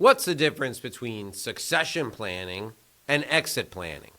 What's the difference between succession planning and exit planning?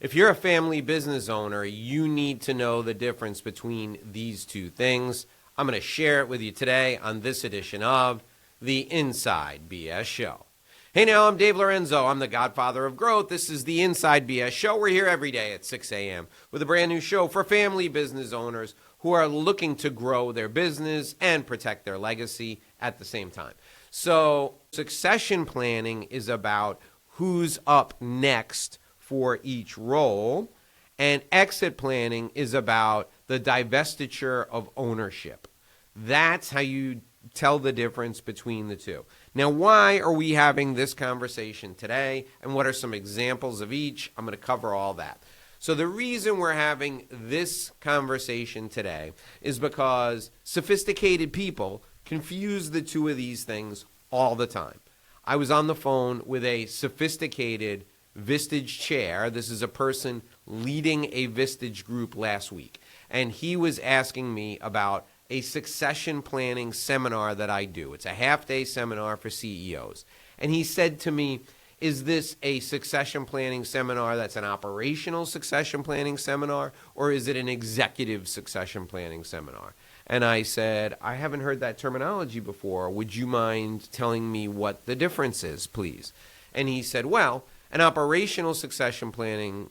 If you're a family business owner, you need to know the difference between these two things. I'm going to share it with you today on this edition of the Inside BS Show. Hey now, I'm Dave Lorenzo. I'm the godfather of growth. This is the Inside BS Show. We're here every day at 6 a.m. with a brand new show for family business owners who are looking to grow their business and protect their legacy at the same time. So succession planning is about who's up next for each role, and exit planning is about the divestiture of ownership. That's how you tell the difference between the two. Now, why are we having this conversation today, and what are some examples of each? I'm going to cover all that. So the reason we're having this conversation today is because sophisticated people confuse the two of these things all the time. I was on the phone with a sophisticated Vistage chair. This is a person leading a Vistage group last week. And he was asking me about a succession planning seminar that I do. It's a half-day seminar for CEOs. And he said to me, is this a succession planning seminar that's an operational succession planning seminar, or is it an executive succession planning seminar? And I said, I haven't heard that terminology before. Would you mind telling me what the difference is, please? And he said, well, an operational succession planning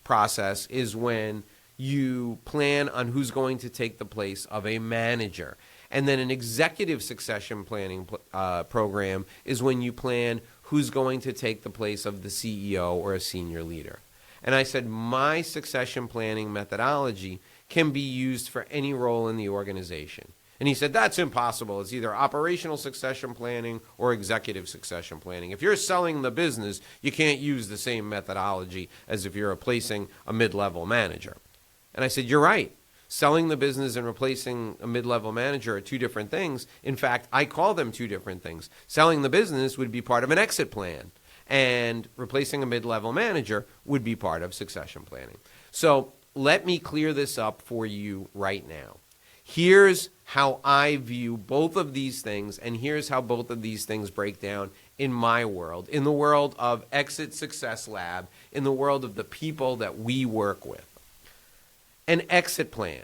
process is when you plan on who's going to take the place of a manager. And then an executive succession planning program is when you plan who's going to take the place of the CEO or a senior leader. And I said, my succession planning methodology can be used for any role in the organization. And he said, that's impossible. It's either operational succession planning or executive succession planning. If you're selling the business, you can't use the same methodology as if you're replacing a mid-level manager. And I said, you're right. Selling the business and replacing a mid-level manager are two different things. In fact, I call them two different things. Selling the business would be part of an exit plan, and replacing a mid-level manager would be part of succession planning. So let me clear this up for you right now. Here's how I view both of these things, and here's how both of these things break down in my world, in the world of Exit Success Lab, in the world of the people that we work with. An exit plan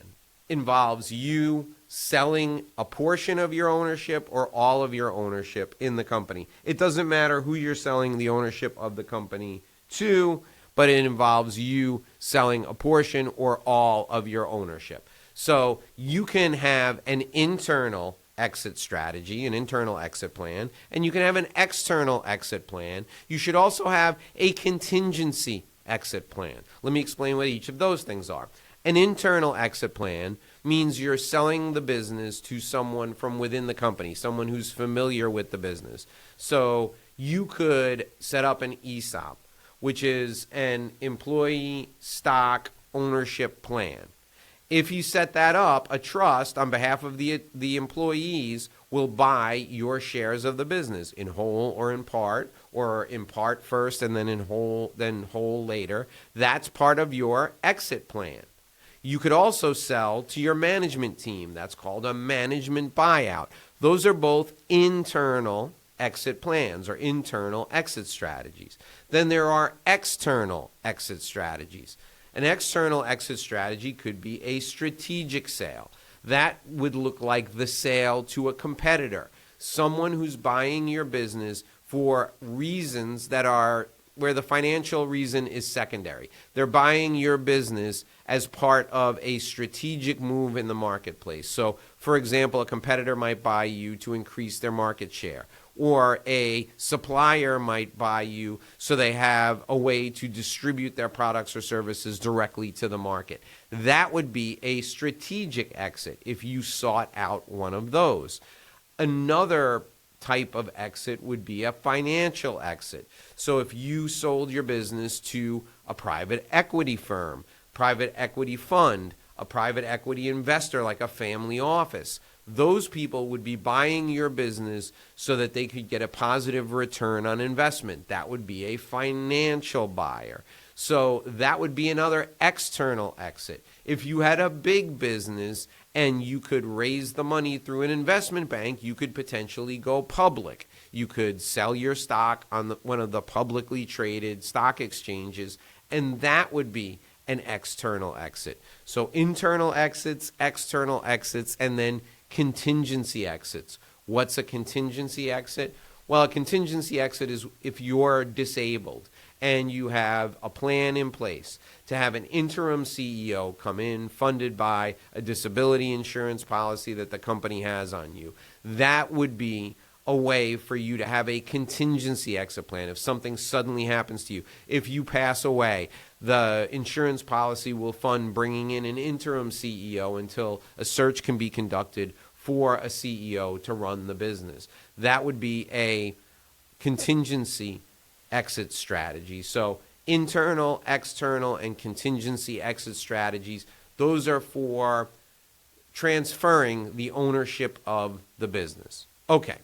involves you selling a portion of your ownership or all of your ownership in the company. It doesn't matter who you're selling the ownership of the company to, but it involves you selling a portion or all of your ownership. So you can have an internal exit strategy, an internal exit plan, and you can have an external exit plan. You should also have a contingency exit plan. Let me explain what each of those things are. An internal exit plan means you're selling the business to someone from within the company, someone who's familiar with the business. So you could set up an ESOP, which is an employee stock ownership plan. If you set that up, a trust on behalf of the employees will buy your shares of the business in whole or in part first and then in whole later. That's part of your exit plan. You could also sell to your management team. That's called a management buyout. Those are both internal exit plans or internal exit strategies. Then there are external exit strategies. An external exit strategy could be a strategic sale. That would look like the sale to a competitor, someone who's buying your business for reasons that are where the financial reason is secondary. They're buying your business as part of a strategic move in the marketplace. So, for example, a competitor might buy you to increase their market share, or a supplier might buy you so they have a way to distribute their products or services directly to the market. That would be a strategic exit if you sought out one of those. Another type of exit would be a financial exit. So if you sold your business to a private equity firm, private equity fund, a private equity investor like a family office, those people would be buying your business so that they could get a positive return on investment. That would be a financial buyer. So that would be another external exit. If you had a big business and you could raise the money through an investment bank, you could potentially go public. You could sell your stock on one of the publicly traded stock exchanges, and that would be an external exit. So internal exits, external exits, and then contingency exits. What's a contingency exit? Well, a contingency exit is if you're disabled and you have a plan in place to have an interim CEO come in funded by a disability insurance policy that the company has on you. That would be a way for you to have a contingency exit plan. If something suddenly happens to you, if you pass away, the insurance policy will fund bringing in an interim CEO until a search can be conducted for a CEO to run the business. That would be a contingency exit strategy. So internal, external, and contingency exit strategies, those are for transferring the ownership of the business. Okay,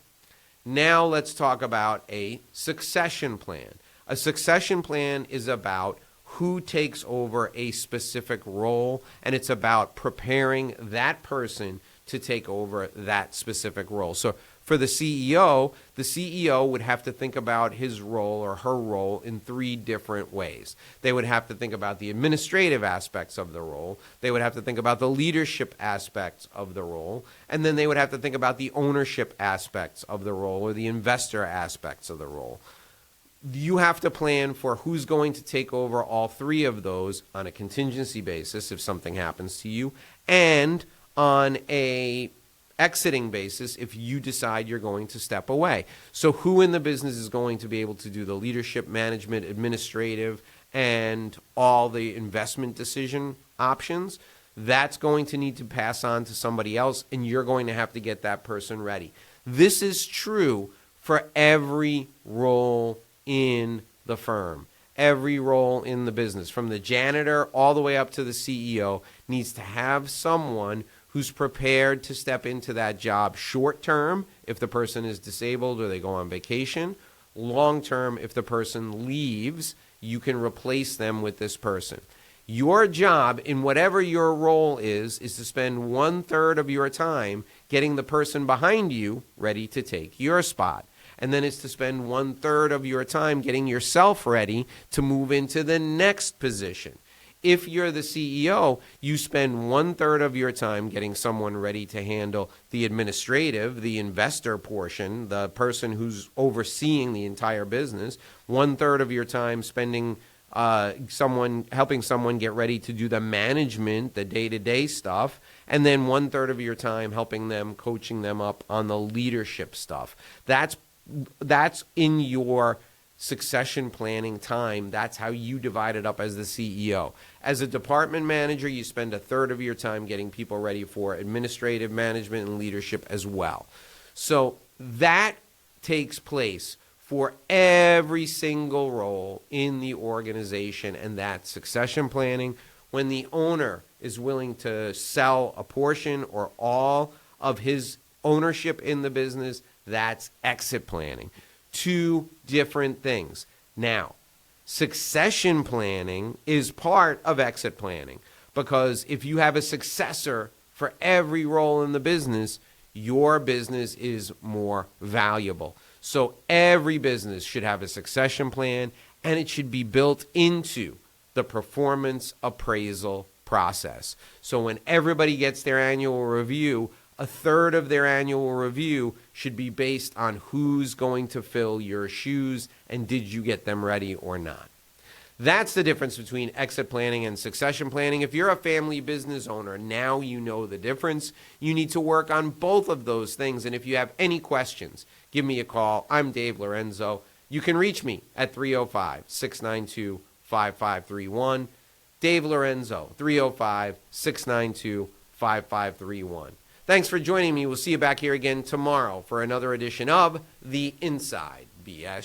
now let's talk about a succession plan. A succession plan is about who takes over a specific role, and it's about preparing that person to take over that specific role. So for the CEO would have to think about his role or her role in three different ways. They would have to think about the administrative aspects of the role. They would have to think about the leadership aspects of the role. And then they would have to think about the ownership aspects of the role or the investor aspects of the role. You have to plan for who's going to take over all three of those on a contingency basis if something happens to you, and on a exiting basis if you decide you're going to step away. So who in the business is going to be able to do the leadership, management, administrative, and all the investment decision options? That's going to need to pass on to somebody else, and you're going to have to get that person ready. This is true for every role in the firm. Every role in the business, from the janitor all the way up to the CEO, needs to have someone who's prepared to step into that job short term if the person is disabled or they go on vacation. Long term, if the person leaves, you can replace them with this person. Your job in whatever your role is to spend 1/3 of your time getting the person behind you ready to take your spot. And then it's to spend 1/3 of your time getting yourself ready to move into the next position. If you're the CEO, you spend 1/3 of your time getting someone ready to handle the administrative, the investor portion, the person who's overseeing the entire business. 1/3 of your time spending helping someone get ready to do the management, the day-to-day stuff, and then 1/3 of your time helping them, coaching them up on the leadership stuff. That's in your succession planning time. That's how you divide it up as the CEO. As a department manager, you spend 1/3 of your time getting people ready for administrative management and leadership as well. So that takes place for every single role in the organization, and that's succession planning. When the owner is willing to sell a portion or all of his ownership in the business, that's exit planning. Two different things. Now, succession planning is part of exit planning, because if you have a successor for every role in the business, your business is more valuable. So every business should have a succession plan, and it should be built into the performance appraisal process. So when everybody gets their annual review, 1/3 of their annual review should be based on who's going to fill your shoes and did you get them ready or not. That's the difference between exit planning and succession planning. If you're a family business owner, now you know the difference. You need to work on both of those things. And if you have any questions, give me a call. I'm Dave Lorenzo. You can reach me at 305-692-5531. Dave Lorenzo, 305-692-5531. Thanks for joining me. We'll see you back here again tomorrow for another edition of The Inside BS.